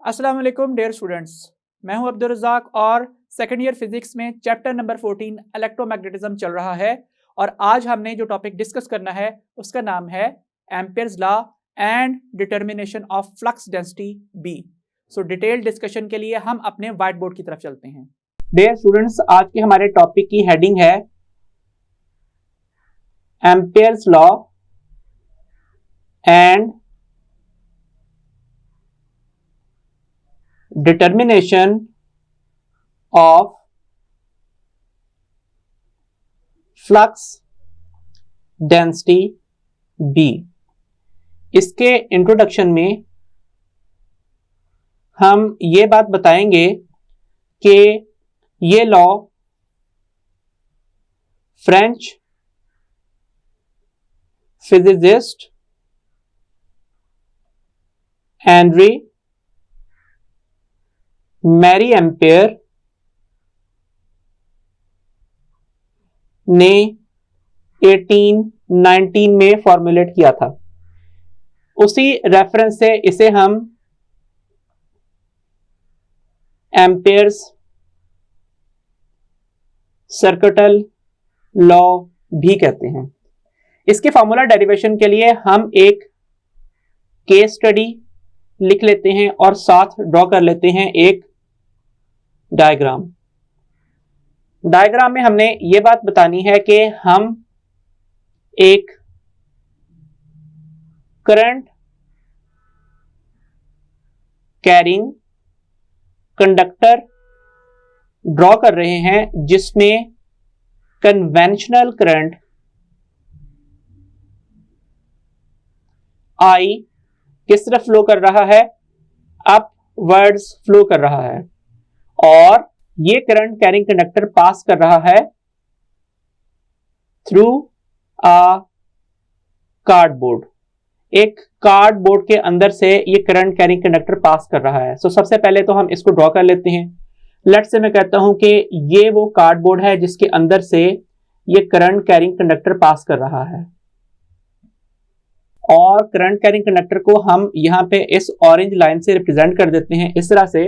अस्सलाम वालेकुम dear students, मैं हूं अब्दुल रज़ाक और सेकंड ईयर फिजिक्स में चैप्टर नंबर 14 इलेक्ट्रोमैग्नेटिज्म चल रहा है। और आज हमने जो टॉपिक डिस्कस करना है उसका नाम है Ampere's law and determination of flux density B. So detail discussion के लिए हम अपने व्हाइट बोर्ड की तरफ चलते हैं। डियर स्टूडेंट्स, आज के हमारे टॉपिक की हेडिंग है Ampere's law and determination of flux density B। इसके इंट्रोडक्शन में हम ये बात बताएंगे कि ये law French physicist Henry Marie Ampere ने 1819 में फॉर्मुलेट किया था। उसी रेफरेंस से इसे हम एम्पियर्स सर्किटल लॉ भी कहते हैं। इसके फॉर्मूला डेरिवेशन के लिए हम एक केस स्टडी लिख लेते हैं और साथ ड्रॉ कर लेते हैं एक डायग्राम में हमने ये बात बतानी है कि हम एक करंट कैरिंग कंडक्टर ड्रॉ कर रहे हैं जिसमें कन्वेंशनल करंट I किस तरफ फ्लो कर रहा है, अपवर्ड्स फ्लो कर रहा है, और ये करंट कैरिंग कंडक्टर पास कर रहा है थ्रू अ कार्डबोर्ड। एक कार्डबोर्ड के अंदर से ये करंट कैरिंग कंडक्टर पास कर रहा है। सबसे पहले तो हम इसको ड्रॉ कर लेते हैं। लेट्स से मैं कहता हूं कि ये वो कार्डबोर्ड है जिसके अंदर से ये करंट कैरिंग कंडक्टर पास कर रहा है, और करंट कैरिंग कंडक्टर को हम यहाँ पे इस ऑरेंज लाइन से रिप्रेजेंट कर देते हैं इस तरह से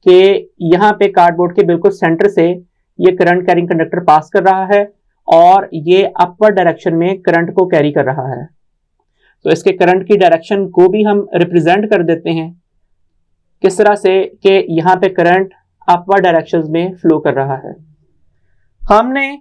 कि यहाँ पे कार्डबोर्ड के बिल्कुल सेंटर से ये करंट कैरिंग कंडक्टर पास कर रहा है और ये अपवर्ड डायरेक्शन में करंट को कैरी कर रहा है। तो इसके करंट की डायरेक्शन को भी हम रिप्रेजेंट कर देते हैं किस तरह से कि यहाँ पे करंट अपवर्ड डायरेक्शन में फ्लो कर रहा है। हमने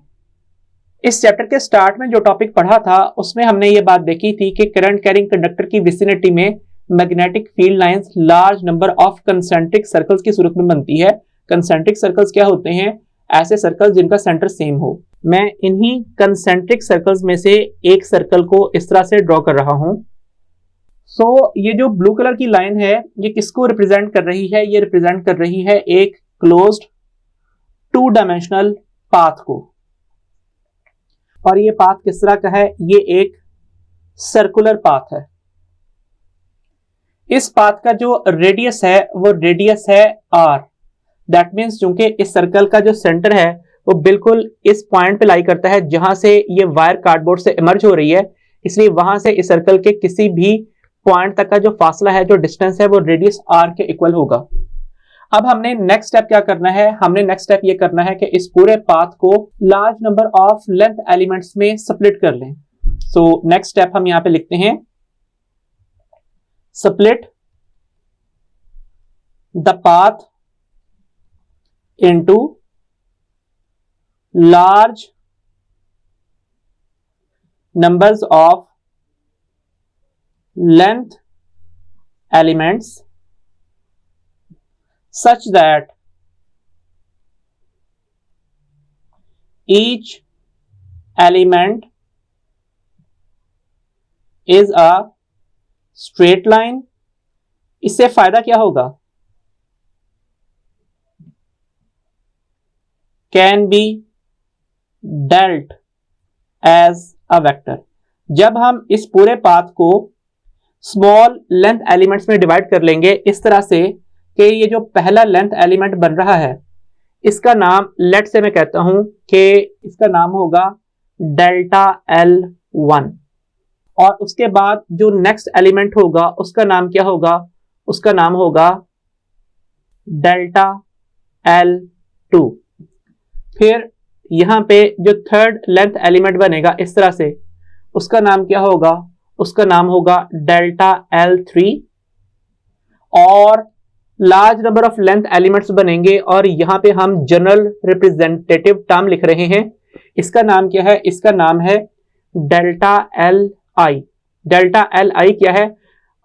इस चैप्टर के स्टार्ट में जो टॉपिक पढ़ा था उसमें हमने ये बात देखी थी कि करंट कैरिंग कंडक्टर की विसिनिटी में magnetic field lines large number of concentric circles की सूरत में बनती है। कंसेंट्रिक सर्कल्स क्या होते हैं? ऐसे सर्कल्स जिनका सेंटर सेम हो। मैं इन्हीं कंसेंट्रिक सर्कल्स में से एक सर्कल को इस तरह से ड्रॉ कर रहा हूं। ये जो ब्लू कलर की लाइन है ये किसको रिप्रेजेंट कर रही है? ये रिप्रेजेंट कर रही है एक क्लोज्ड 2 डायमेंशनल पाथ को। और ये पाथ किस तरह का है? ये एक सर्कुलर पाथ है। इस पाथ का जो रेडियस है वो रेडियस है r। दैट मीन्स चूंकि इस सर्कल का जो सेंटर है वो बिल्कुल इस पॉइंट पे लाई करता है जहां से ये वायर कार्डबोर्ड से इमर्ज हो रही है, इसलिए वहां से इस सर्कल के किसी भी पॉइंट तक का जो फासला है, जो डिस्टेंस है, वो रेडियस r के इक्वल होगा। अब हमने नेक्स्ट स्टेप क्या करना है? हमने नेक्स्ट स्टेप ये करना है कि इस पूरे पाथ को large number of length elements में स्प्लिट कर लें। नेक्स्ट स्टेप हम यहां पे लिखते हैं split the path into large numbers of length elements such that each element is a straight line. इससे फायदा क्या होगा? Can be dealt as a vector. जब हम इस पूरे पाथ को स्मॉल लेंथ एलिमेंट्स में डिवाइड कर लेंगे इस तरह से कि ये जो पहला लेंथ एलिमेंट बन रहा है इसका नाम लेट से मैं कहता हूं कि इसका नाम होगा डेल्टा L1, और उसके बाद जो नेक्स्ट एलिमेंट होगा उसका नाम क्या होगा? उसका नाम होगा डेल्टा L2। फिर यहां पे जो थर्ड लेंथ एलिमेंट बनेगा इस तरह से, उसका नाम क्या होगा, उसका नाम होगा डेल्टा L3। और large number of length elements बनेंगे और यहां पे हम जनरल रिप्रेजेंटेटिव टर्म लिख रहे हैं, इसका नाम क्या है, इसका नाम है डेल्टा Li। डेल्टा Li क्या है,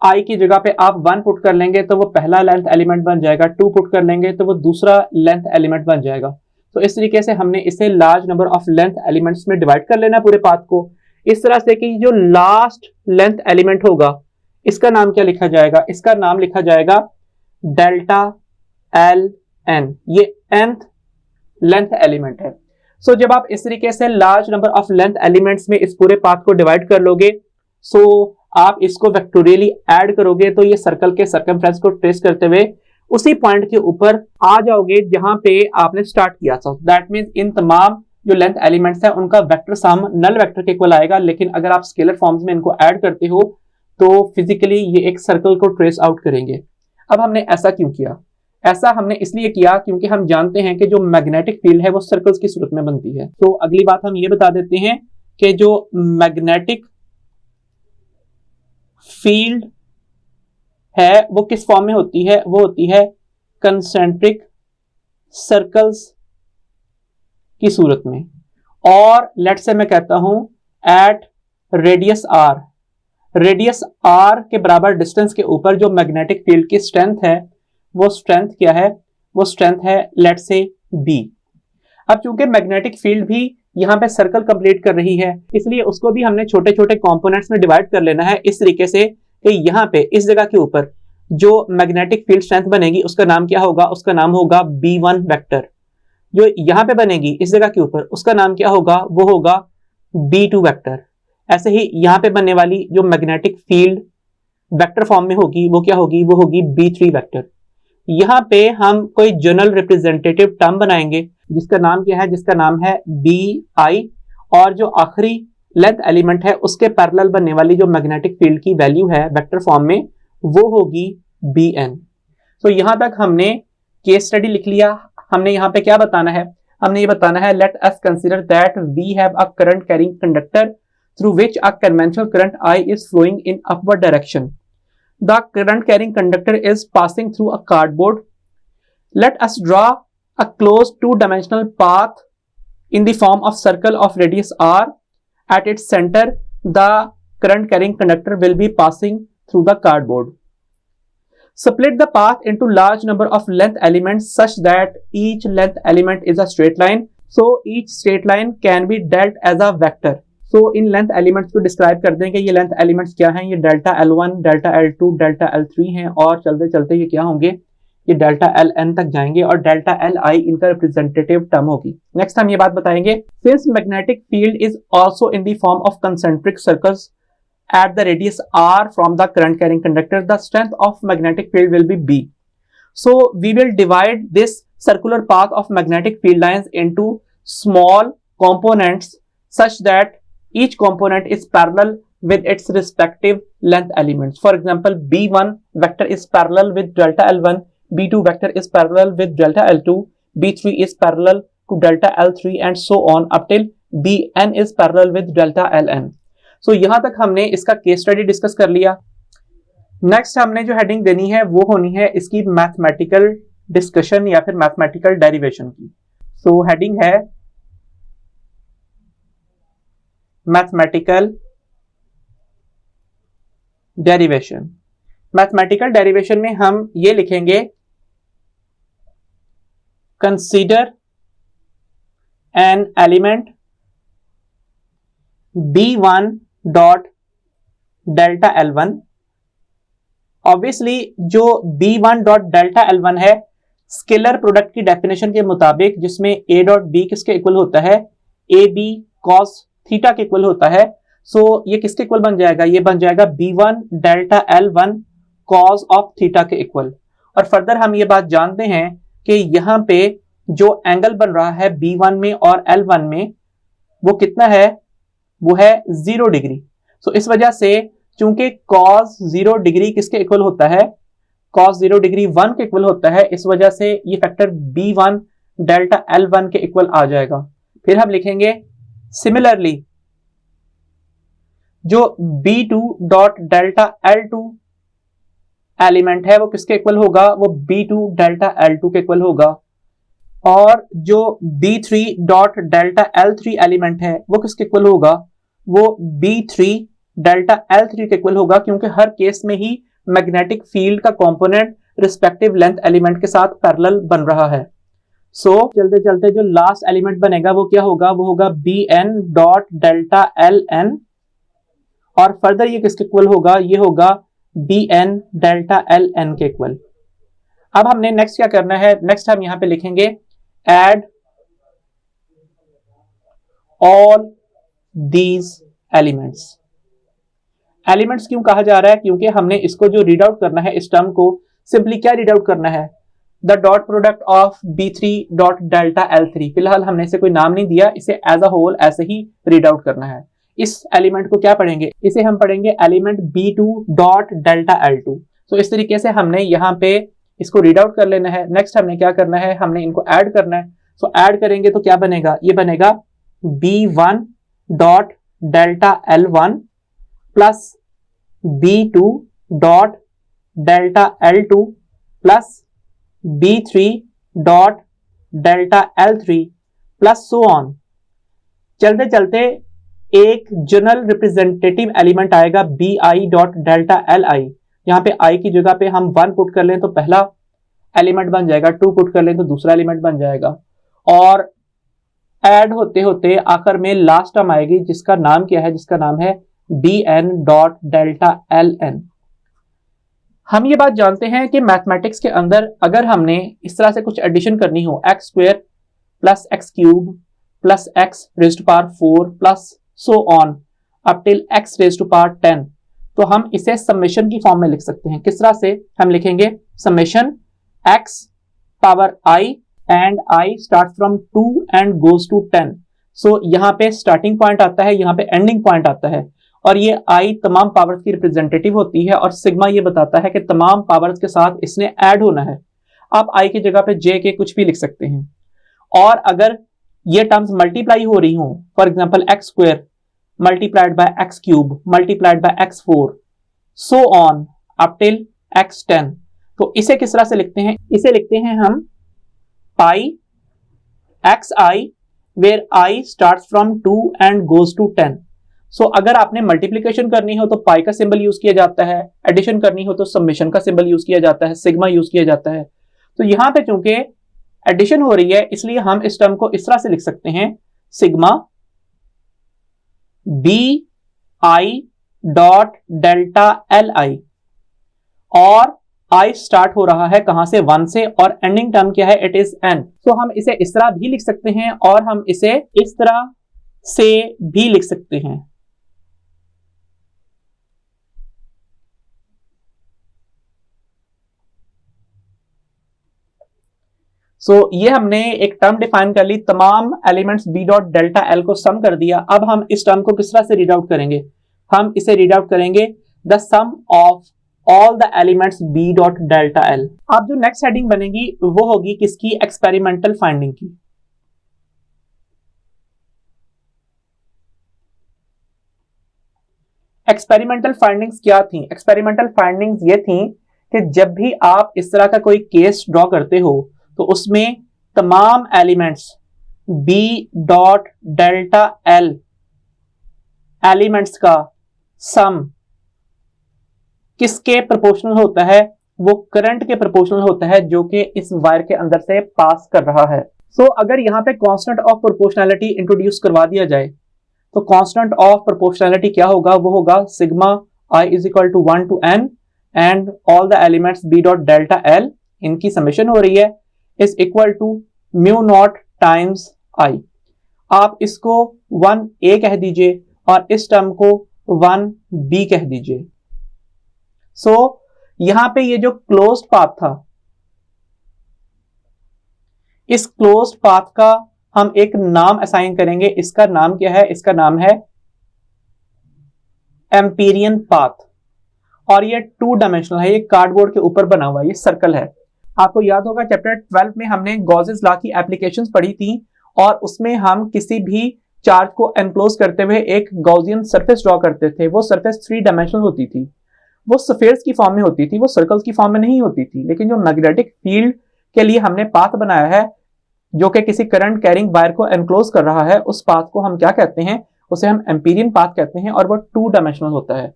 आई की जगह पे आप 1 पुट कर लेंगे तो वो पहला लेंथ एलिमेंट बन जाएगा, 2 पुट कर लेंगे तो वो दूसरा लेंथ एलिमेंट बन जाएगा। तो इस तरीके से हमने इसे large number of length elements में डिवाइड कर लेना पूरे पाथ को, इस तरह से कि जो लास्ट लेंथ एलिमेंट होगा इसका नाम क्या लिखा जाएगा, इसका नाम लिखा जाएगा डेल्टा Ln, ये nth लेंथ एलिमेंट है। सो जब आप इस तरीके से large number of length elements में इस पूरे पाथ को डिवाइड कर लोगे, सो आप इसको वेक्टोरियली ऐड करोगे तो ये सर्कल के सर्कमफ्रेंस को ट्रेस करते हुए उसी पॉइंट के ऊपर आ जाओगे जहां पे आपने स्टार्ट किया था। दैट मींस इन तमाम जो लेंथ एलिमेंट्स है उनका वेक्टर सम नल वेक्टर के इक्वल आएगा, लेकिन अगर आप स्केलर फॉर्म्स में इनको ऐड करते हो तो फिजिकली ये एक सर्कल को ट्रेस आउट करेंगे। अब हमने ऐसा क्यों किया, ऐसा हमने इसलिए किया क्योंकि हम जानते हैं कि जो मैग्नेटिक फील्ड है वो सर्कल्स की सूरत में बनती है। तो अगली बात हम ये बता देते हैं कि जो मैग्नेटिक फील्ड है वो किस फॉर्म में होती है, वो होती है कंसेंट्रिक सर्कल्स की सूरत में। और लेट से मैं कहता हूं at radius r, radius r के बराबर डिस्टेंस के ऊपर जो मैग्नेटिक फील्ड की स्ट्रेंथ है वो स्ट्रेंथ क्या है, वो स्ट्रेंथ है लेट से b। अब चूंकि मैग्नेटिक फील्ड भी यहां पे सर्कल कंप्लीट कर रही है इसलिए उसको भी हमने छोटे छोटे कंपोनेंट्स में डिवाइड कर लेना है, इस तरीके से कि यहां पे इस जगह के ऊपर जो मैग्नेटिक फील्ड स्ट्रेंथ बनेगी उसका नाम क्या होगा, उसका नाम होगा b1 वेक्टर। जो यहां पे बनेगी इस जगह के ऊपर उसका नाम क्या होगा, वो होगा b2 वेक्टर। ऐसे ही यहां पे बनने वाली जो मैग्नेटिक फील्ड वेक्टर फॉर्म में होगी वो क्या होगी, वो होगी b3 वेक्टर। यहां पे हम कोई जनरल रिप्रेजेंटेटिव टर्म बनाएंगे जिसका नाम क्या है, जिसका नाम है bi, और जो आखिरी लेंथ एलिमेंट है उसके पैरेलल बनने वाली जो मैग्नेटिक फील्ड की वैल्यू है वेक्टर फॉर्म में वो होगी bn। तो यहां तक हमने केस स्टडी लिख लिया। हमने यहां पे क्या बताना है, हमने ये बताना है let us consider that we have a current carrying conductor through which a conventional current I is flowing in upward direction. The current carrying conductor is passing through a cardboard. Let us draw a closed two-dimensional path in the form of circle of radius r. At its center, the current carrying conductor will be passing through the cardboard. Split the path into large number of length elements such that each length element is a straight line. So each straight line can be dealt as a vector. So in length elements को describe कर दें कि ये length elements क्या हैं, ये delta L1, delta L2, delta L3 हैं और चलते चलते ये क्या होंगे, ये डेल्टा Ln तक जाएंगे और डेल्टा Li इनका रिप्रेजेंटेटिव टर्म होगी। नेक्स्ट हम ये बात बताएंगे, since magnetic field is also in the form of concentric circles at the radius r from the current carrying conductor, the strength of magnetic field will be b। So we will divide this circular path of magnetic field lines into small components such that each component is parallel with its respective length elements. For example, b1 vector is parallel with delta L1, b2 vector is parallel with delta L2, b3 is parallel to delta L3 and so on up till bn is parallel with delta Ln. So यहां तक हमने इसका case study discuss कर लिया। Next हमने जो heading देनी है वो होनी है इसकी मैथमेटिकल डिस्कशन या फिर मैथमेटिकल डेरिवेशन की। सो हेडिंग है मैथमेटिकल डेरिवेशन। मैथमेटिकल डेरिवेशन में हम ये लिखेंगे, consider an element b1 dot delta L1। Obviously जो b1 डॉट डेल्टा L1 है स्केलर प्रोडक्ट की डेफिनेशन के मुताबिक, जिसमें a डॉट b किसके इक्वल होता है, ab cos थीटा के इक्वल होता है। सो ये किसके इक्वल बन जाएगा, ये बन जाएगा b1 delta L1 cos of theta के इक्वल। और फर्दर हम ये बात जानते हैं कि यहां पे जो एंगल बन रहा है b1 में और L1 में वो कितना है, वो है 0 डिग्री। सो इस वजह से चूंकि cos 0 डिग्री किसके इक्वल होता है, cos 0 डिग्री 1 के इक्वल होता है, इस वजह से ये फैक्टर B1 डेल्टा L1 के इक्वल आ जाएगा। फिर हम लिखेंगे सिमिलरली जो B2 dot delta L2 element है वो किसके इक्वल होगा, वो B2 डेल्टा L2 के इक्वल होगा। और जो B3 dot delta L3 element है वो किसके इक्वल होगा, वो B3 डेल्टा L3 के इक्वल होगा, क्योंकि हर केस में ही मैग्नेटिक फील्ड का कंपोनेंट रिस्पेक्टिव लेंथ एलिमेंट के साथ पैरेलल बन रहा है। सो चलते चलते जो लास्ट एलिमेंट बनेगा वो क्या होगा, वो होगा Bn डॉट डेल्टा Ln, और फर्दर ये किसके इक्वल होगा, ये होगा Bn डेल्टा Ln के इक्वल। अब हमने नेक्स्ट क्या करना है, नेक्स्ट हम यहां पे लिखेंगे add all these elements. Elements क्यों कहा जा रहा है, क्योंकि हमने इसको जो रीड आउट करना है, इस टर्म को सिंपली क्या रीड आउट करना है, the dot product of B3 dot delta L3। फिलहाल हमने इसे कोई नाम नहीं दिया, इसे एज अ होल ऐसे ही रीड आउट करना है। इस एलिमेंट को क्या पढ़ेंगे, इसे हम पढ़ेंगे element B2 dot delta L2। तो इस तरीके से हमने यहाँ पे इसको रीड आउट कर लेना है। नेक्स्ट हमने क्या करना है, हमने इनको ऐड करना है। सो ऐड करेंगे तो क्या बनेगा, ये बनेगा B1 dot delta L1 plus B2 dot delta L2 plus B3 dot delta L3 plus so on. चलते चलते एक जनरल रिप्रेजेंटेटिव एलिमेंट आएगा Bi डॉट डेल्टा Li। यहाँ पे i की जगह पे हम 1 पुट कर लें तो पहला एलिमेंट बन जाएगा, 2 पुट कर लें तो दूसरा एलिमेंट बन जाएगा, और ऐड होते होते आखिर में लास्ट टर्म आएगी जिसका नाम क्या है, जिसका नाम है Bn डॉट डेल्टा Ln। हम ये बात जानते हैं कि मैथमेटिक्स के अंदर अगर हमने इस तरह से कुछ एडिशन करनी हो, x square plus x cube plus x raise to power 4 plus so on up till x raise to power 10, तो हम इसे समेशन की फॉर्म में लिख सकते हैं। किस तरह से हम लिखेंगे, summation x power i and i start from 2 and goes to 10। So यहाँ पे स्टार्टिंग पॉइंट आता है, यहाँ पे एंडिंग पॉइंट आता है, और ये आई तमाम पावर्स की रिप्रेजेंटेटिव होती है, और सिग्मा ये बताता है कि तमाम पावर्स के साथ इसने ऐड होना है। आप आई की जगह पे जे के कुछ भी लिख सकते हैं। और अगर ये टर्म्स मल्टीप्लाई हो रही हो, for example x square multiplied by x cube multiplied by x 4 so on up till x 10, तो इसे किस तरह से लिखते हैं, इसे लिखते हैं हम pi x i where i starts from 2 and goes to 10। So अगर आपने मल्टीप्लिकेशन करनी हो तो पाई का सिंबल यूज किया जाता है, एडिशन करनी हो तो समेशन का सिंबल यूज किया जाता है, सिग्मा यूज किया जाता है। तो यहां पे चूंकि एडिशन हो रही है इसलिए हम इस टर्म को इस तरह से लिख सकते हैं, sigma b i dot delta l i, और आई स्टार्ट हो रहा है कहां से, 1 से, और एंडिंग टर्म क्या है, इट इज एन। तो हम इसे इस तरह भी लिख सकते हैं और हम इसे इस तरह से भी लिख सकते हैं। ये हमने एक टर्म डिफाइन कर ली, तमाम elements B dot delta l को सम कर दिया। अब हम इस टर्म को किस तरह से रीड आउट करेंगे, हम इसे रीड आउट करेंगे the sum of all the elements B dot delta l. अब जो नेक्स्ट हेडिंग बनेगी वो होगी किसकी, एक्सपेरिमेंटल फाइंडिंग की। एक्सपेरिमेंटल फाइंडिंग्स क्या थी, एक्सपेरिमेंटल फाइंडिंग्स ये थी कि जब भी आप इस तरह का कोई केस ड्रॉ करते हो तो उसमें तमाम elements B dot delta L elements का सम किसके प्रोपोर्शनल होता है, वो करंट के प्रोपोर्शनल होता है जो कि इस वायर के अंदर से पास कर रहा है। अगर यहाँ पे कांस्टेंट ऑफ प्रोपोर्शनैलिटी इंट्रोड्यूस करवा दिया जाए तो कांस्टेंट ऑफ प्रोपोर्शनैलिटी क्या होगा, वो होगा sigma i is equal to 1 to n and all the elements B dot delta L, इनकी समेशन हो रही है, is equal to mu naught times i। आप इसको 1a कह दीजिए और इस टर्म को 1b कह दीजिए। यहां पे ये जो क्लोज्ड पाथ था, इस क्लोज्ड पाथ का हम एक नाम असाइन करेंगे। इसका नाम क्या है, इसका नाम है एम्पीरियन पाथ। और ये 2 डायमेंशनल है, ये कार्डबोर्ड के ऊपर बना हुआ है, ये सर्कल है। आपको याद होगा चैप्टर 12 में हमने गॉसेस लॉ की एप्लीकेशंस पढ़ी थी और उसमें हम किसी भी चार्ज को एनक्लोज करते हुए एक गॉसियन सरफेस ड्रॉ करते थे। वो सरफेस 3 डायमेंशनल होती थी, वो स्फीयर्स की फॉर्म में होती थी, वो सर्कल्स की फॉर्म में नहीं होती थी। लेकिन जो मैग्नेटिक फील्ड के लिए हमने पाथ बनाया है जो कि किसी करंट कैरिंग वायर को एनक्लोज कर रहा है, उस पाथ को हम क्या कहते हैं, उसे हम एम्पीरियन पाथ कहते हैं और वो 2 डायमेंशनल होता है।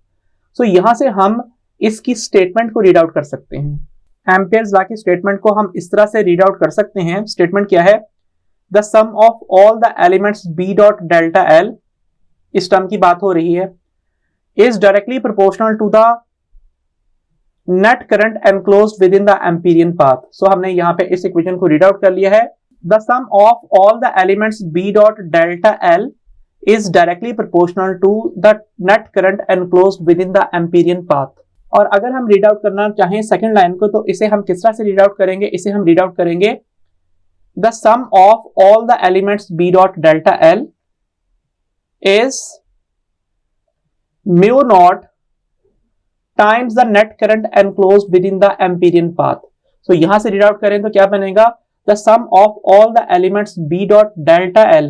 सो यहां से हम इसकी स्टेटमेंट को रीड आउट कर सकते हैं। एम्पियर्स लॉ की स्टेटमेंट को हम इस तरह से रीड आउट कर सकते हैं। स्टेटमेंट क्या है, the sum of all the elements B dot delta L, इस टर्म की बात हो रही है, is directly proportional to the net current enclosed within the Amperian path. So हमने यहां पे इस इक्वेशन को रीड आउट कर लिया है। The sum of all the elements B dot delta l is directly proportional to the net current enclosed within the Amperian path। और अगर हम रीड आउट करना चाहें सेकंड लाइन को, तो इसे हम किस तरह से रीड आउट करेंगे, इसे हम रीड आउट करेंगे the sum of all the elements b dot delta l is mu naught times the net current enclosed within the Amperian path। so यहां से रीड आउट करें तो क्या बनेगा, the sum of all the elements b dot delta l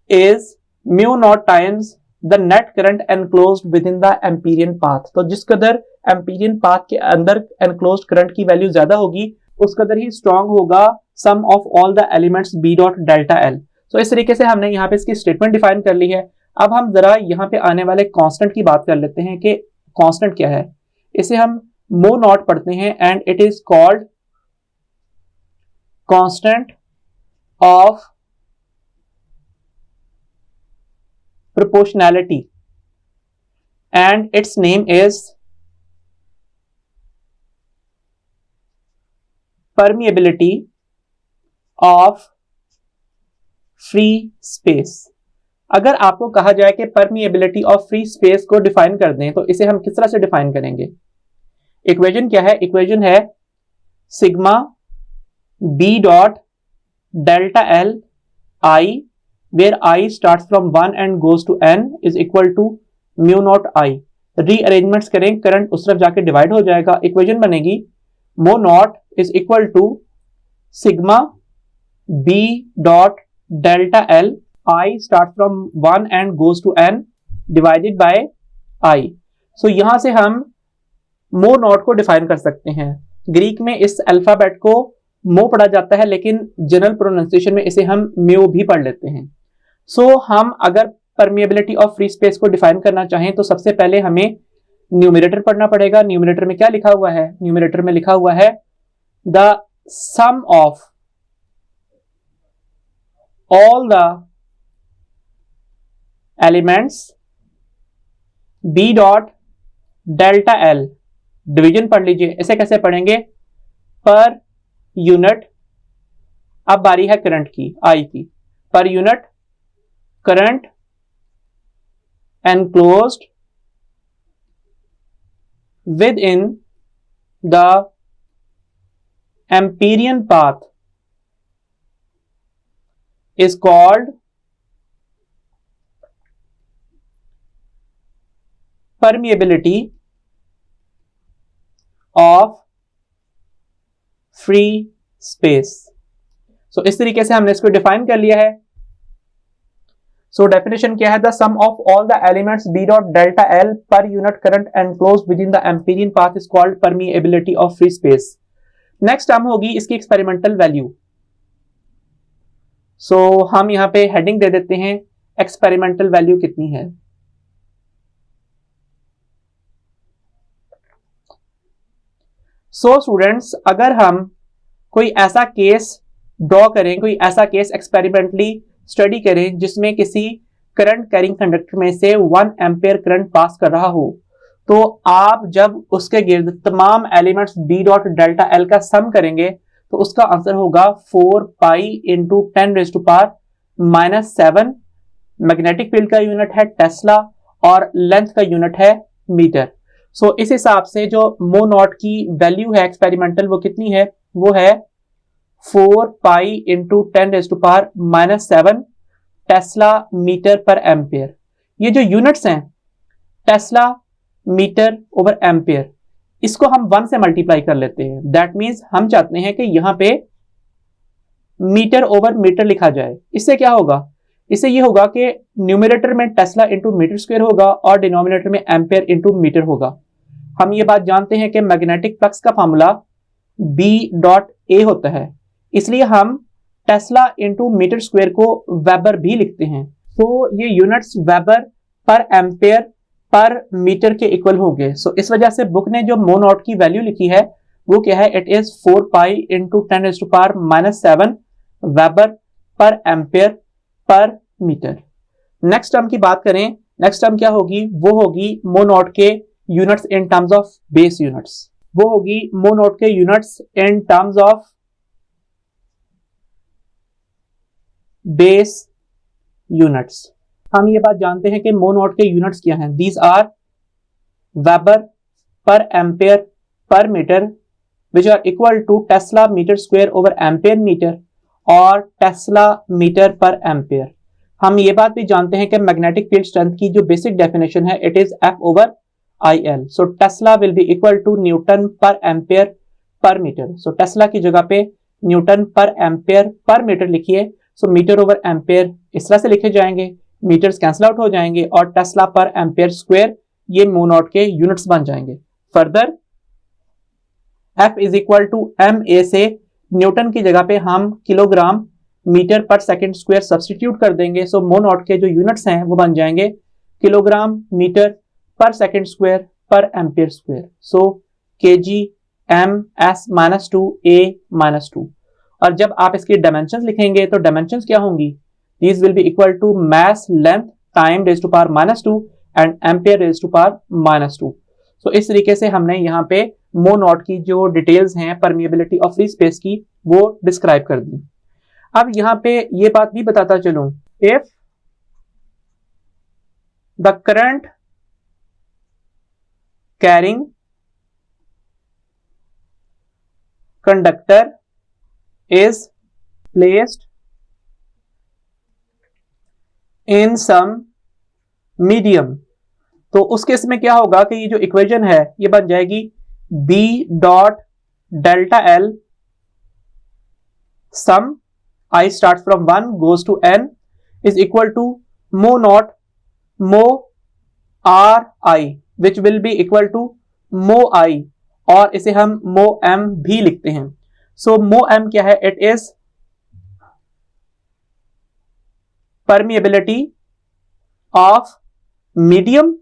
is mu naught times the net current enclosed within the Amperian path। तो जिस कदर Amperian path के अंदर enclosed current की वैल्यू ज्यादा होगी, उस कदर ही स्ट्रॉन्ग होगा sum of all the elements b dot delta l। तो इस तरीके से हमने यहाँ पे इसकी स्टेटमेंट डिफाइन कर ली है। अब हम जरा यहाँ पे आने वाले कांस्टेंट की बात कर लेते हैं कि कांस्टेंट क्या है। इसे हम मो नॉट पढ़ते हैं and it is called constant of proportionality and its name is permeability of free space। अगर आपको कहा जाए कि permeability of free space को डिफाइन कर दें तो इसे हम किस तरह से डिफाइन करेंगे। इक्वेशन क्या है, इक्वेशन है sigma b dot delta l I where I starts from 1 and goes to n is equal to mu naught I। Rearrangements करें, करंट उस तरफ जाके डिवाइड हो जाएगा, इक्वेशन बनेगी mu naught is equal to sigma b dot delta l I start from 1 and goes to n divided by I। So यहां से हम मो नॉट को डिफाइन कर सकते हैं। ग्रीक में इस अल्फाबेट को मो पढ़ा जाता है, लेकिन जनरल प्रोनाउंसिएशन में इसे हम म्यू भी पढ़ लेते हैं। हम अगर परमिएबिलिटी ऑफ फ्री स्पेस को डिफाइन करना चाहें तो सबसे पहले हमें न्यूमरेटर पढ़ना पड़ेगा। न्यूमरेटर में क्या लिखा हुआ है, न्यूमरेटर में लिखा हुआ है the sum of all the elements B dot delta l. Division पढ़ लीजिए, इसे कैसे पढ़ेंगे, पर यूनिट, अब बारी है करंट की, आई की, पर unit current enclosed within the Amperian path is called permeability of free space। सो इस तरीके से हमने इसको डिफाइन कर लिया है। सो डेफिनेशन क्या है, the sum of all the elements B dot delta l per unit current enclosed within the Amperian path is called permeability of free space. Next term होगी इसकी एक्सपेरिमेंटल वैल्यू। सो हम यहां पे हेडिंग दे देते हैं experimental value कितनी है। So students, अगर हम कोई ऐसा केस ड्रॉ करें, कोई ऐसा केस एक्सपेरिमेंटली स्टडी करें जिसमें किसी करंट कैरिंग कंडक्टर में से 1 एम्पेयर करंट पास कर रहा हो, तो आप जब उसके गिर्द तमाम elements B dot delta l का सम करेंगे तो उसका आंसर होगा 4 पाई इंटू 10⁻⁻⁷। मैग्नेटिक फील्ड का यूनिट है टेस्ला और लेंथ का यूनिट है मीटर। सो इस हिसाब से जो मो नॉट की वैल्यू है एक्सपेरिमेंटल, वो कितनी है, वो है 4 पाई इंटू 10⁻⁻⁷ टेस्ला मीटर पर एम्पियर। ये जो यूनिट्स हैं टेस्ला मीटर ओवर एम्पियर, इसको हम 1 से मल्टीप्लाई कर लेते हैं। दैट मीन्स हम चाहते हैं कि यहां पे मीटर ओवर मीटर लिखा जाए। इससे क्या होगा, इससे ये होगा कि न्यूमरेटर में टेस्ला इंटू मीटर स्क्वायर होगा और डिनोमिनेटर में एम्पेयर इंटू मीटर होगा। हम ये बात जानते हैं कि मैग्नेटिक फ्लक्स का फॉर्मूला B डॉट A होता है, इसलिए हम टेस्ला इंटू मीटर स्क्वायर को वेबर भी लिखते हैं। तो ये units weber per ampere per metre के इक्वल होंगे। सो इस वजह से बुक ने जो मो नॉट की वैल्यू लिखी है वो क्या है, it is 4 pi into 10⁻⁻7 weber per ampere per metre. Next term की बात करें, नेक्स्ट टर्म क्या होगी, वो होगी मो नॉट के units in terms of base units. वो होगी मो नॉट के units in terms of base units. हम ये बात जानते हैं कि मो नॉट के यूनिट्स क्या हैं, these are weber per ampere per metre which are equal to tesla metre square over ampere metre और टेस्ला मीटर पर एम्पेयर। हम ये बात भी जानते हैं कि मैग्नेटिक फील्ड स्ट्रेंथ की जो बेसिक डेफिनेशन है it is F over IL। So tesla will be equal to newton per ampere per metre. So tesla की जगह पे Newton per ampere per metre लिखिए। सो मीटर ओवर एम्पेयर इस तरह से लिखे जाएंगे, मीटर्स कैंसिल आउट हो जाएंगे और टेस्ला पर एम्पेयर स्क्वायर ये मो नॉट के यूनिट्स बन जाएंगे। Further F is equal to MA से न्यूटन की जगह पे हम kilogram metre per second square substitute कर देंगे। सो मो नॉट के जो यूनिट्स हैं वो बन जाएंगे kilogram metre per second square पर एम्पियर स्क्वायर। सो kg m(s)-2 a-2। और जब आप इसकी डायमेंशंस लिखेंगे तो डायमेंशंस क्या होंगी, these will be equal to mass length time raise to power -2 and ampere raise to power -2। So इस तरीके से हमने यहाँ पे मो नॉट की जो डिटेल्स हैं परमिएबिलिटी ऑफ फ्री स्पेस की वो डिस्क्राइब कर दी। अब यहाँ पे ये बात भी बताता चलूं, if the current carrying conductor is placed in some medium, तो उस केस में क्या होगा कि ये जो इक्वेशन है ये बन जाएगी B dot delta L sum I starts from 1 goes to n is equal to mo naught mo Ri which will be equal to mo I और इसे हम mo m भी लिखते हैं। So mo m क्या है, it is permeability of medium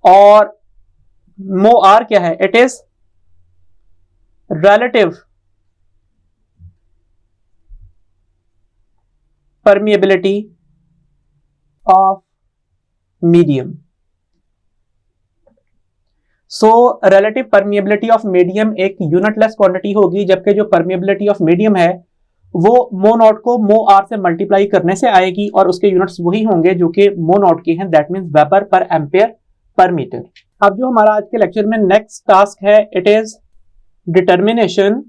और mo r क्या है, it is relative permeability of medium। So relative permeability of medium एक यूनिटलेस क्वांटिटी होगी, जबकि जो permeability of medium है वो मो नॉट को मो आर से मल्टीप्लाई करने से आएगी और उसके यूनिट्स वही होंगे जो कि मो नॉट के हैं, that means weber per ampere per metre. अब जो हमारा आज के लेक्चर में नेक्स्ट टास्क है, it is determination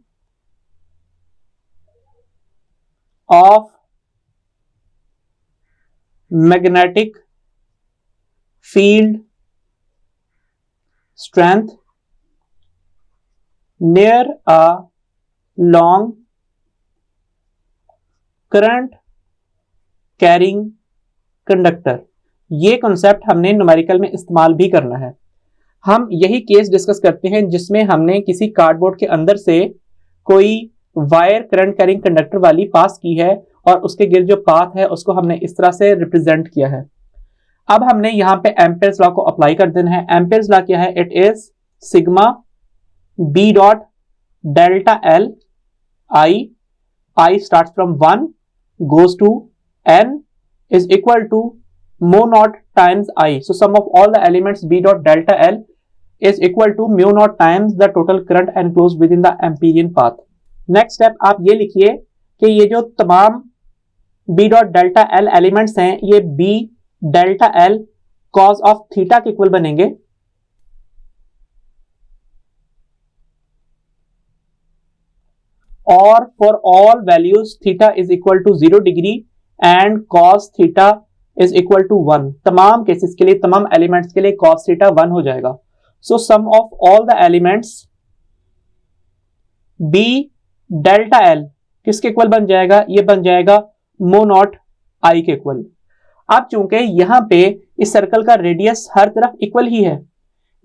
of magnetic field strength near a long current carrying conductor. ये कॉन्सेप्ट हमने न्यूमेरिकल में इस्तेमाल भी करना है। हम यही केस डिस्कस करते हैं जिसमें हमने किसी कार्डबोर्ड के अंदर से कोई वायर करंट कैरिंग कंडक्टर वाली पास की है और उसके गिर्द जो पाथ है उसको हमने इस तरह से रिप्रेजेंट किया है। अब हमने यहाँ पे एम्पेयर्स लॉ को अप्लाई कर देना है। एम्पेयर्स लॉ क्या है, it is sigma B dot delta L I starts from 1 goes to n is equal to mu naught times I. So sum of all the elements B dot delta L is equal to mu naught times the total current enclosed within the Amperian path. Next step आप ये लिखिए कि ये जो तमाम B dot delta L elements हैं ये B delta L cos of theta के इक्वल बनेंगे और for all values theta is equal to 0 degree and cos theta is equal to 1। तमाम केसेस के लिए, तमाम एलिमेंट्स के लिए cos थीटा 1 हो जाएगा। So sum of all the elements b delta l किसके इक्वल बन जाएगा? ये बन जाएगा मो नॉट i के इक्वल। अब चूंकि यहां पे इस सर्कल का रेडियस हर तरफ इक्वल ही है,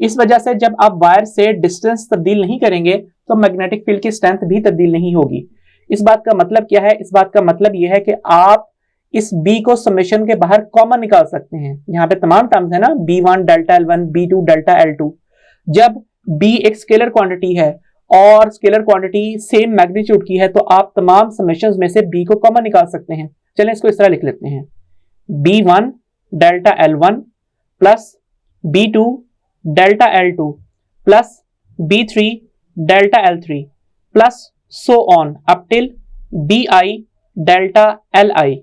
इस वजह से जब आप वायर से डिस्टेंस तब्दील नहीं करेंगे तो मैग्नेटिक फील्ड की स्ट्रेंथ भी तब्दील नहीं होगी। इस बात का मतलब क्या है? इस बात का मतलब यह है कि आप इस b को समेशन के बाहर कॉमन निकाल सकते हैं। यहाँ पे तमाम टर्म्स है ना, b1 delta l1, b2 delta l2। जब b एक स्केलर क्वांटिटी है और स्केलर क्वांटिटी सेम मैग्नीट्यूड की है तो आप तमाम समेशंस में से b को कॉमन निकाल सकते हैं। चलें इसको इस तरह लिख लेते हैं, b1 delta l1 plus b2 delta l2 plus b3 delta l3 plus so on up till bi delta li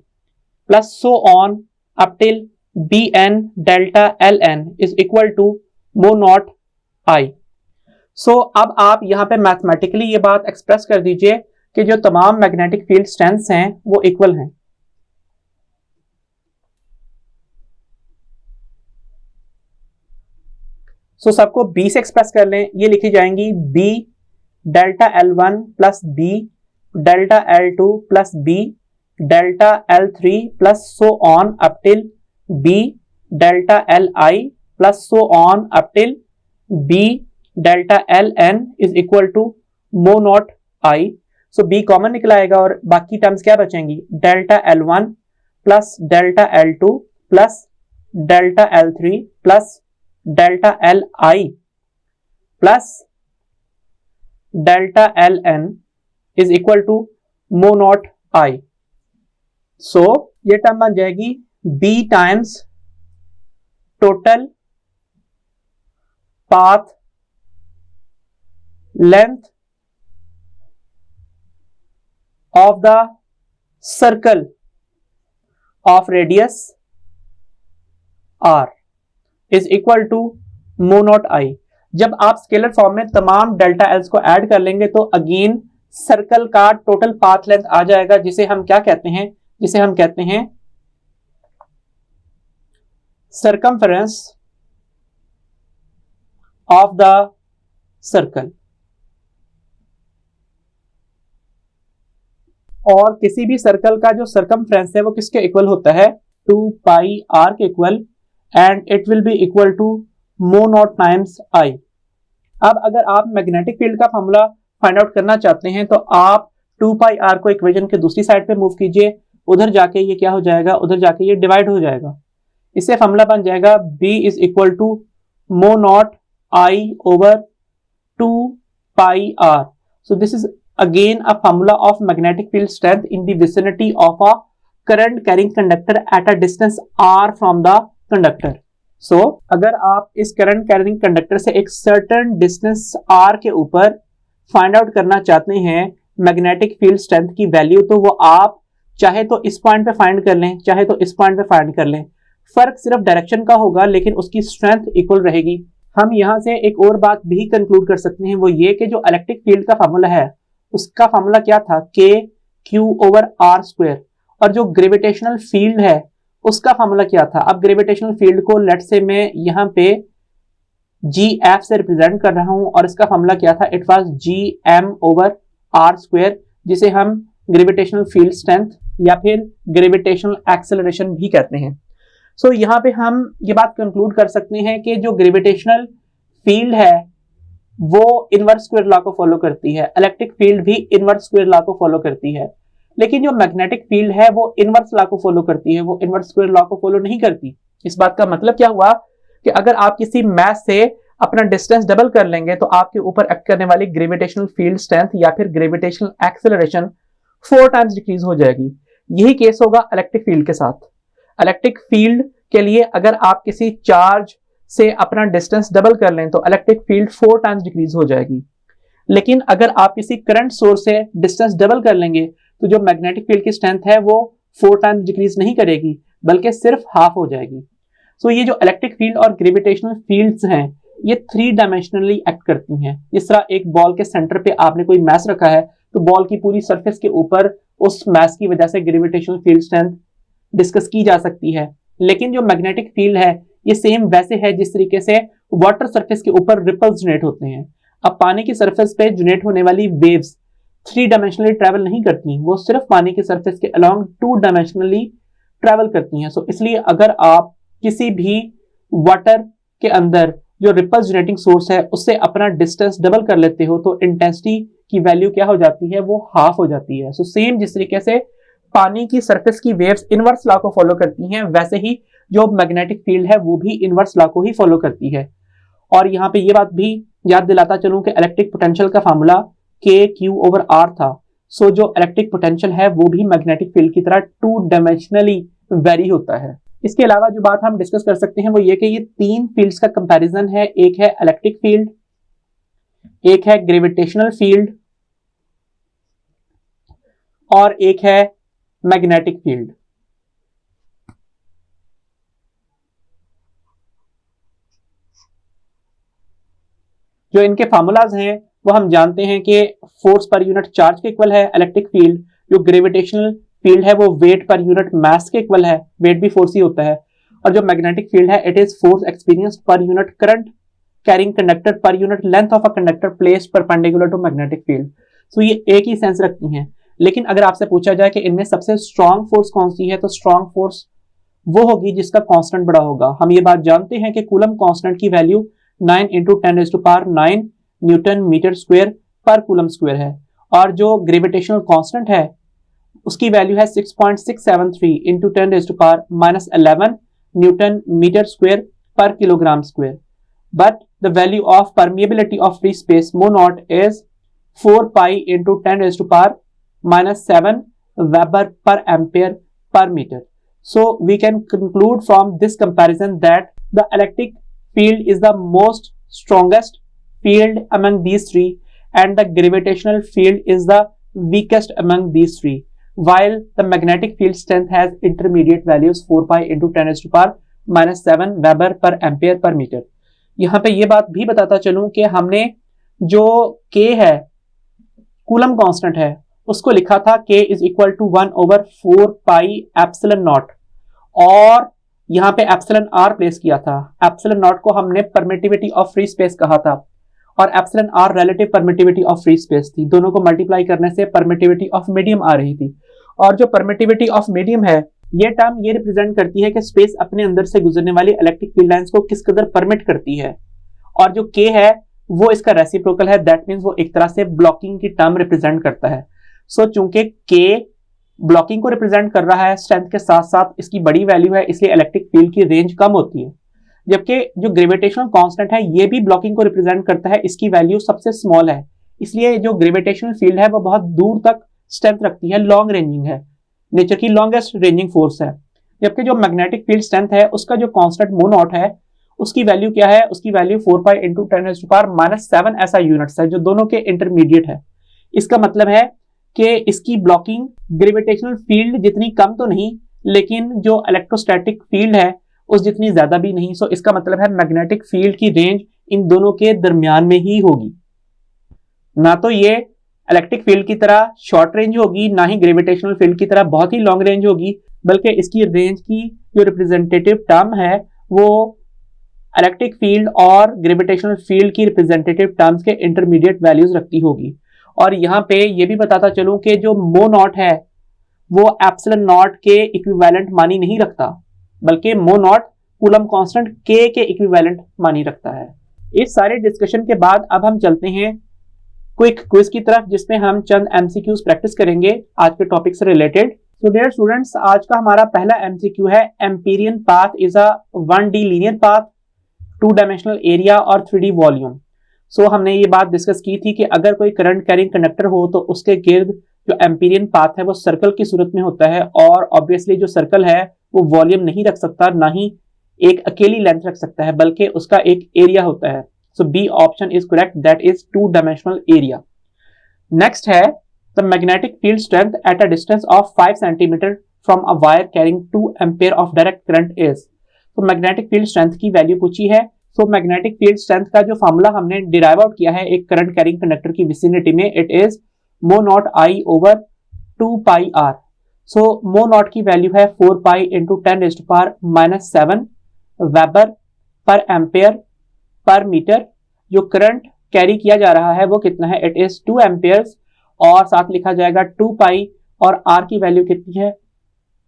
plus so on up till bn delta ln is equal to mu naught i। So अब आप यहां पे mathematically ये बात express कर दीजिए कि जो तमाम मैग्नेटिक फील्ड स्ट्रेंथ्स हैं वो इक्वल हैं। सो सबको b से एक्सप्रेस कर लें, ये लिखी जाएंगी b delta l1 plus b delta l2 plus b delta l3 plus so on up till b delta li plus so on up till b delta ln is equal to mu naught i। So b common निकलाएगा और बाकी terms क्या बचेंगी? Delta l1 plus delta l2 plus delta l3 plus delta li plus delta ln is equal to mu naught i। So ये term बन जाएगी b times total path length of the circle of radius r is equal to mu naught i। जब आप scalar form में तमाम delta else को add कर लेंगे तो अगेन सर्कल का टोटल पाथ लेंथ आ जाएगा, जिसे हम क्या कहते हैं? जिसे हम कहते हैं सर्कमफेरेंस ऑफ द सर्कल। और किसी भी सर्कल का जो सर्कमफ्रेंस है वो किसके इक्वल होता है? 2 पाई r के equal, and it will be equal to mu naught times i। अब अगर आप मैग्नेटिक फील्ड का फॉर्मूला फाइंड आउट करना चाहते हैं तो आप 2 पाई r को इक्वेशन के दूसरी साइड पे मूव कीजिए, उधर जाके ये क्या हो जाएगा? उधर जाके ये डिवाइड हो जाएगा। इससे फॉर्मूला बन जाएगा b is equal to mu naught i over 2 pi r। So this is again a formula of magnetic field strength in the vicinity of a current carrying conductor at a distance r from the conductor। So अगर आप इस current carrying conductor से एक certain distance r के ऊपर find out करना चाहते हैं magnetic field strength की वैल्यू, तो वो आप चाहे तो इस पॉइंट पे फाइंड कर लें, चाहे तो इस पॉइंट पे फाइंड कर लें। फर्क सिर्फ डायरेक्शन का होगा लेकिन उसकी स्ट्रेंथ इक्वल रहेगी। हम यहां से एक और बात भी कंक्लूड कर सकते हैं, वो ये कि जो इलेक्ट्रिक फील्ड का फार्मूला है उसका फार्मूला क्या था? k q over r square. और जो ग्रेविटेशनल फील्ड है उसका फार्मूला क्या था? अब ग्रेविटेशनल फील्ड को लेट से मैं यहाँ पे gf से रिप्रेजेंट कर रहा हूं और इसका फार्मूला क्या था? It was gm over r square, जिसे हम ग्रेविटेशनल फील्ड स्ट्रेंथ या फिर ग्रेविटेशनल एक्सेलरेशन भी कहते हैं। सो यहाँ पे हम ये बात कंक्लूड कर सकते हैं कि जो ग्रेविटेशनल फील्ड है वो इनवर्स स्क्वायर लॉ को फॉलो करती है, इलेक्ट्रिक फील्ड भी इनवर्स स्क्वायर लॉ को फॉलो करती है, लेकिन जो मैग्नेटिक फील्ड है वो इनवर्स लॉ को फॉलो करती है, वो इनवर्स स्क्वायर लॉ को फॉलो नहीं करती। इस बात का मतलब क्या हुआ कि अगर आप किसी मैस से अपना डिस्टेंस डबल कर लेंगे तो आपके ऊपर एक्ट करने वाली ग्रेविटेशनल फील्ड स्ट्रेंथ या फिर ग्रेविटेशनल एक्सेलरेशन 4 टाइम्स डिक्रीज हो जाएगी। यही केस होगा इलेक्ट्रिक फील्ड के साथ। इलेक्ट्रिक फील्ड के लिए अगर आप किसी चार्ज से अपना डिस्टेंस डबल कर लें तो इलेक्ट्रिक फील्ड 4 टाइम्स डिक्रीज हो जाएगी, लेकिन अगर आप किसी करंट सोर्स से डिस्टेंस डबल कर लेंगे तो जो मैग्नेटिक फील्ड की स्ट्रेंथ है वो 4 टाइम्स डिक्रीज नहीं करेगी बल्कि सिर्फ हाफ हो जाएगी। सो ये जो इलेक्ट्रिक फील्ड और ग्रेविटेशनल फील्ड्स हैं ये 3 डायमेंशनली एक्ट करती हैं। जिस तरह एक बॉल के सेंटर पे आपने कोई मैस रखा है तो बॉल की पूरी सरफेस के ऊपर उस मैस की वजह से ग्रेविटेशनल फील्ड स्ट्रेंथ डिस्कस की जा सकती है। लेकिन जो मैग्नेटिक फील्ड है ये सेम वैसे है जिस तरीके से वाटर सरफेस के ऊपर रिपल्स जनरेट होते हैं। अब पानी की सरफेस पे जनरेट होने वाली वेव्स 3 डायमेंशनली ट्रैवल नहीं करती, वो सिर्फ पानी की सरफेस के अलोंग 2 डायमेंशनली ट्रैवल करती हैं। सो इसलिए अगर आप किसी भी वाटर के अंदर जो रिपल्स जनरेटिंग सोर्स है उससे अपना डिस्टेंस डबल कर लेते हो तो इंटेंसिटी की वैल्यू क्या हो जाती है, वो हाफ हो जाती है। सो सेम जिस तरीके से पानी की सरफेस की वेव्स इनवर्स लॉ को फॉलो करती हैं, वैसे ही जो मैग्नेटिक फील्ड है वो भी इनवर्स लॉ को ही फॉलो करती है। और यहाँ पे ये बात भी याद दिलाता चलूं कि इलेक्ट्रिक पोटेंशियल का फार्मूला KQ/R था। सो जो इलेक्ट्रिक पोटेंशियल है वो भी मैग्नेटिक फील्ड की तरह 2 डायमेंशनली वेरी होता है। इसके अलावा जो बात हम डिस्कस कर सकते हैं वो ये कि ये 3 फील्ड्स का कंपैरिजन है। एक है इलेक्ट्रिक फील्ड, एक है ग्रेविटेशनल फील्ड और एक है मैग्नेटिक फील्ड। जो इनके फार्मूलाज हैं वो हम जानते हैं कि फोर्स पर यूनिट चार्ज के इक्वल है इलेक्ट्रिक फील्ड, जो ग्रेविटेशनल फील्ड है वो वेट पर यूनिट मास के इक्वल है, वेट भी फोर्स ही होता है। और जो मैग्नेटिक फील्ड है it is force experienced per unit current carrying conductor per unit length of a conductor placed perpendicular to magnetic field. So ये एक ही सेंस रखती हैं। लेकिन अगर आपसे पूछा जाए कि इनमें सबसे स्ट्रॉन्ग फोर्स कौन सी है तो स्ट्रॉन्ग फोर्स वो होगी जिसका कांस्टेंट बड़ा होगा। हम ये बात जानते हैं कि कूलम कांस्टेंट की वैल्यू 9 × 10⁻⁹ न्यूटन मीटर स्क्वायर पर कूलम स्क्वायर है और जो ग्रेविटेशनल कांस्टेंट है उसकी वैल्यू है 6.673 × 10⁻11 newton metre square per kilogram square. But the value of permeability of free space μ naught is 4 pi × 10⁻7 weber per ampere per metre. So we can conclude from this comparison that the electric field is the most strongest field among these three and the gravitational field is the weakest among these three, while the magnetic field strength has intermediate values 4 pi × 10⁻7 weber per ampere per metre. यहाँ पे ये बात भी बताता चलूं कि हमने जो K है कूलम कांस्टेंट है उसको लिखा था K = 1/4 पाई एप्सिलॉन नॉट और यहाँ पे एप्सिलॉन आर प्लेस किया था। एप्सिलॉन नॉट को हमने परमिटिविटी ऑफ फ्री स्पेस कहा था और epsilon r relative permittivity of free space थी। दोनों को मल्टीप्लाई करने से परमिटिविटी ऑफ मीडियम आ रही थी और जो परमिटिविटी ऑफ मीडियम है ये टर्म ये रिप्रेजेंट करती है कि स्पेस अपने अंदर से गुजरने वाली इलेक्ट्रिक फील्ड लाइंस को किस कदर परमिट करती है। और जो K है वो इसका रेसिप्रोकल है, दैट मीन्स वो एक तरह से ब्लॉकिंग की टर्म रिप्रेजेंट करता है। सो चूंकि K ब्लॉकिंग को रिप्रेजेंट कर रहा है स्ट्रेंथ के साथ साथ इसकी बड़ी वैल्यू है, इसलिए इलेक्ट्रिक फील्ड की रेंज कम होती है। जबकि जो ग्रेविटेशनल कांस्टेंट है ये भी ब्लॉकिंग को रिप्रेजेंट करता है, इसकी वैल्यू सबसे स्मॉल है, इसलिए जो ग्रेविटेशनल फील्ड है वो बहुत दूर तक स्ट्रेंथ रखती है, लॉन्ग रेंजिंग है, नेचर की लॉन्गेस्ट रेंजिंग फोर्स है। जबकि जो मैग्नेटिक फील्ड स्ट्रेंथ है उसका जो कांस्टेंट μ नॉट है उसकी वैल्यू क्या है, उसकी वैल्यू 4 पाई × 10⁻7 ऐसा यूनिट्स है जो दोनों के इंटरमीडिएट है। इसका मतलब है कि इसकी ब्लॉकिंग ग्रेविटेशनल फील्ड जितनी कम तो नहीं लेकिन जो इलेक्ट्रोस्टैटिक फील्ड है उस जितनी ज्यादा भी नहीं। सो इसका मतलब है मैग्नेटिक फील्ड की रेंज इन दोनों के दरमियान में ही होगी, ना तो ये इलेक्ट्रिक फील्ड की तरह शॉर्ट रेंज होगी ना ही ग्रेविटेशनल फील्ड की तरह बहुत ही लॉन्ग रेंज होगी, बल्कि इसकी रेंज की जो रिप्रेजेंटेटिव टर्म है वो इलेक्ट्रिक फील्ड और ग्रेविटेशनल फील्ड की रिप्रेजेंटेटिव टर्म्स के इंटरमीडिएट वैल्यूज रखती होगी। और यहाँ पे ये भी बताता चलूं कि जो μ नॉट है वो एप्सिलॉन नॉट के इक्विवेलेंट मानी नहीं रखता, बल्कि μ नॉट कूलम कांस्टेंट K के इक्विवेलेंट मानी रखता है। इस सारे डिस्कशन के बाद अब हम चलते हैं क्विक क्विज की तरफ जिसमें हम चंद MCQs प्रैक्टिस करेंगे आज के टॉपिक से रिलेटेड। सो डियर स्टूडेंट्स, आज का हमारा पहला MCQ है empyrean path is a 1D linear path, 2 dimensional area और 3D वॉल्यूम। सो हमने ये बात डिस्कस की थी कि अगर कोई करंट कैरिंग कंडक्टर हो तो उसके गिर्द जो एम्पीरियन पाथ है वो सर्कल की सूरत में होता है और ऑब्वियसली जो सर्कल है वो वॉल्यूम नहीं रख सकता, ना ही एक अकेली लेंथ रख सकता है, बल्कि उसका एक एरिया होता है। So B option is correct, that is 2 dimensional area. Next है the magnetic field strength at a distance of 5 centimetre from a wire carrying 2 ampere of direct current is. तो मैग्नेटिक फील्ड स्ट्रेंथ की value पूछी है। सो magnetic field strength का जो formula हमने derive out किया है एक करंट कैरिंग कंडक्टर की विसिनिटी में, it is μ naught I/2 pi R। So mu naught की वैल्यू है 4 pi into 10⁻⁻7 weber per ampere per metre. जो करंट कैरी किया जा रहा है वो कितना है, इट इज 2 एम्पेयर्स, और साथ लिखा जाएगा 2 पाई, और आर की वैल्यू कितनी है,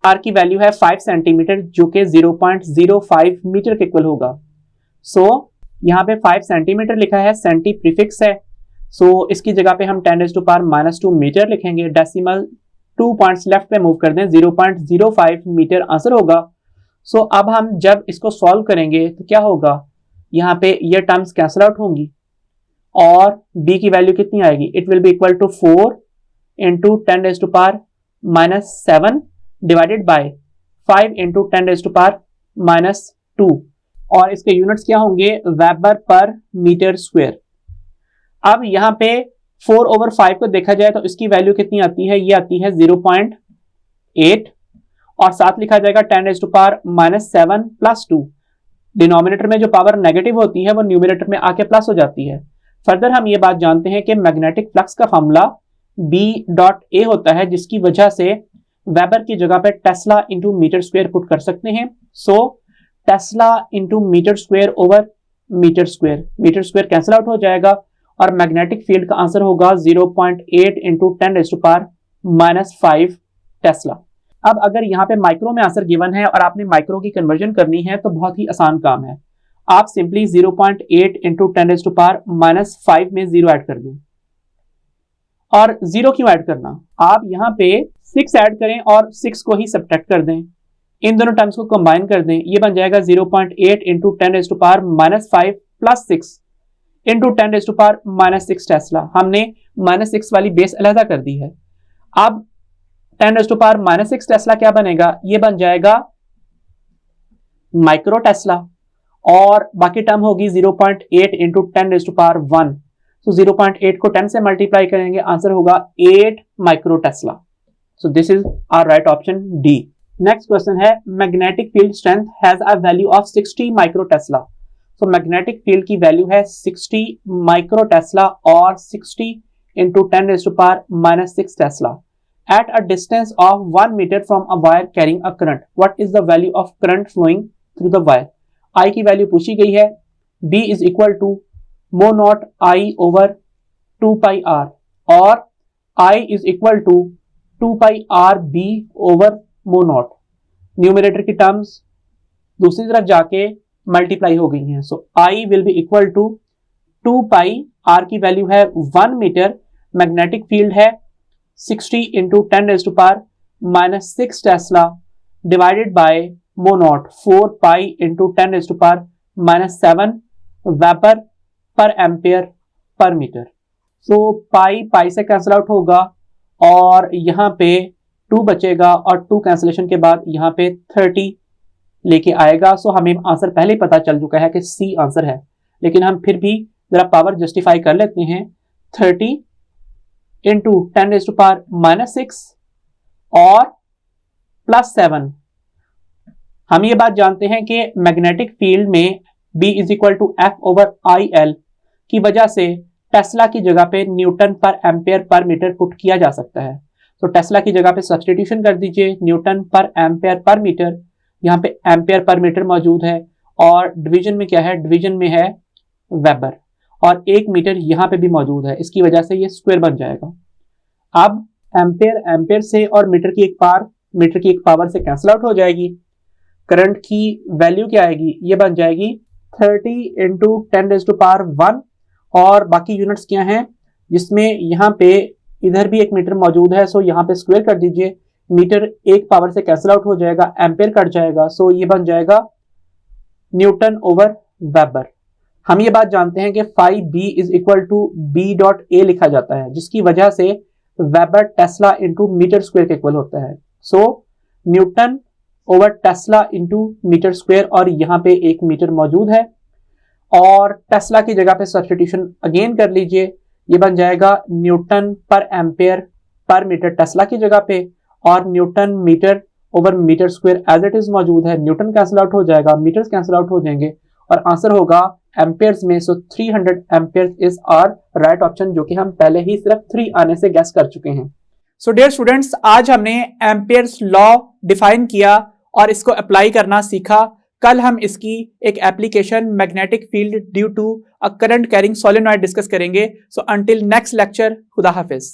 आर की वैल्यू है 5 सेंटीमीटर, जो कि 0.05 मीटर के इक्वल होगा। सो यहाँ पे 5 सेंटीमीटर लिखा है, सेंटी प्रीफिक्स है, सो इसकी जगह पे हम 10⁻⁻2 मीटर लिखेंगे। डेसिमल 2 पॉइंट्स लेफ्ट पे मूव कर दें, 0.05 मीटर आंसर होगा। सो अब हम जब इसको सॉल्व करेंगे तो क्या होगा, यहाँ पे ये टर्म्स कैंसिल आउट होंगी और b की वैल्यू कितनी आएगी, it will be equal to 4 into 10⁻⁻7 divided by 5 into 10⁻⁻2, और इसके यूनिट्स क्या होंगे, वेबर पर मीटर स्क्वायर। अब यहाँ पे 4/5 को देखा जाए तो इसकी वैल्यू कितनी आती है, ये आती है 0.8, और साथ लिखा जाएगा 10⁻⁻7 प्लस 2। डिनोमिनेटर में जो पावर नेगेटिव होती है वो न्यूमिनेटर में आके प्लस हो जाती है। फर्दर हम ये बात जानते हैं कि मैग्नेटिक फ्लक्स का फॉर्मूला B डॉट A होता है, जिसकी वजह से वेबर की जगह पे tesla into metre square put कर सकते हैं। So tesla into metre square over metre square cancel out हो जाएगा, और मैग्नेटिक फील्ड का आंसर होगा 0.8 इंटू 10⁻⁵ टेस्ला। अब अगर यहाँ पे माइक्रो में आंसर गिवन है और आपने माइक्रो की कन्वर्जन करनी है तो बहुत ही आसान काम है, आप सिंपली 0.8 इंटू 10⁻⁵ में 0 ऐड कर दें। और 0 क्यों ऐड करना, आप यहाँ पे 6 ऐड करें और 6 को ही सब्ट्रैक्ट कर दें, इन दोनों टर्म्स को कंबाइन कर दें, ये बन जाएगा 0.8 इंटू 10⁻⁵ प्लस 6 इंटू 10⁻⁻6 टेस्ला। हमने -6 वाली बेस अलहदा कर दी है। अब 10⁻⁻6 टेस्ला क्या बनेगा, ये बन जाएगा माइक्रो टेस्ला, और बाकी टर्म होगी 0.8 इंटू 10⁻1। सो 0.8 को 10 से मल्टीप्लाई करेंगे, आंसर होगा 8 micro tesla. So this is our right option D. Next question है, magnetic field strength has a value of 60 micro tesla. So magnetic field की वैल्यू है 60 माइक्रो टेस्ला, और 60 into 10⁻⁻6 tesla at a distance of 1 meter from a wire carrying a current. What is the value of current flowing through the wire? I की value पूछी गई है, B is equal to mo naught I over 2 pi R, और I is equal to 2 pi R B over mo naught। Numerator की terms दूसरी तरफ जाके multiply हो गई हैं, so I will be equal to 2 pi, R की value है 1 मीटर, मैग्नेटिक फील्ड है 60 into 10⁻⁻6 tesla divided by mu naught 4 pi into 10⁻⁻7 weber per ampere per metre. So pi से कैंसिल आउट होगा, और यहाँ पे 2 बचेगा, और 2 कैंसिलेशन के बाद यहाँ पे 30 लेके आएगा। सो हमें आंसर पहले ही पता चल चुका है कि सी आंसर है, लेकिन हम फिर भी जरा पावर जस्टिफाई कर लेते हैं। 30 इंटू 10⁻⁻6 और प्लस 7। हम ये बात जानते हैं कि मैग्नेटिक फील्ड में B is equal to F/IL की वजह से टेस्ला की जगह पे Newton per ampere per metre put किया जा सकता है। तो टेस्ला की जगह पे सब्सटीट्यूशन कर दीजिए, Newton per ampere per metre, यहाँ पे एम्पेयर पर मीटर मौजूद है, और डिवीजन में क्या है, डिवीजन में है वेबर, और 1 मीटर यहाँ पे भी मौजूद है, इसकी वजह से ये स्क्वायर बन जाएगा। अब एम्पेयर से और मीटर की एक पावर से कैंसिल आउट हो जाएगी। करंट की वैल्यू क्या आएगी, ये बन जाएगी 30 इंटू 10⁻1, और बाकी यूनिट्स क्या हैं, जिसमें यहाँ पे इधर भी 1 मीटर मौजूद है, सो यहाँ पे स्क्वायर कर दीजिए, मीटर एक पावर से कैंसिल आउट हो जाएगा, एम्पेयर कट जाएगा, सो ये बन जाएगा न्यूटन ओवर वेबर। हम ये बात जानते हैं कि phi B is equal to B dot A लिखा जाता है, जिसकी वजह से weber tesla into metre square के इक्वल होता है। So newton over tesla into metre square, और यहाँ पे 1 मीटर मौजूद है, और टेस्ला की जगह पे सब्स्टिट्यूशन अगेन कर लीजिए, ये बन जाएगा Newton per ampere per metre Tesla की जगह पे, और newton metre over metre square as it is मौजूद है, न्यूटन कैंसिल आउट हो जाएगा, मीटर्स कैंसिल आउट हो जाएंगे, और आंसर होगा एम्पेयर्स में। So 300 amperes is our right option, जो कि हम पहले ही सिर्फ 3 आने से गैस कर चुके हैं। सो डियर स्टूडेंट्स, आज हमने एम्पियर्स लॉ डिफाइन किया और इसको अप्लाई करना सीखा। कल हम इसकी एक application magnetic field due to a current carrying solenoid discuss करेंगे। सो अंटिल नेक्स्ट लेक्चर, खुदा हाफिज।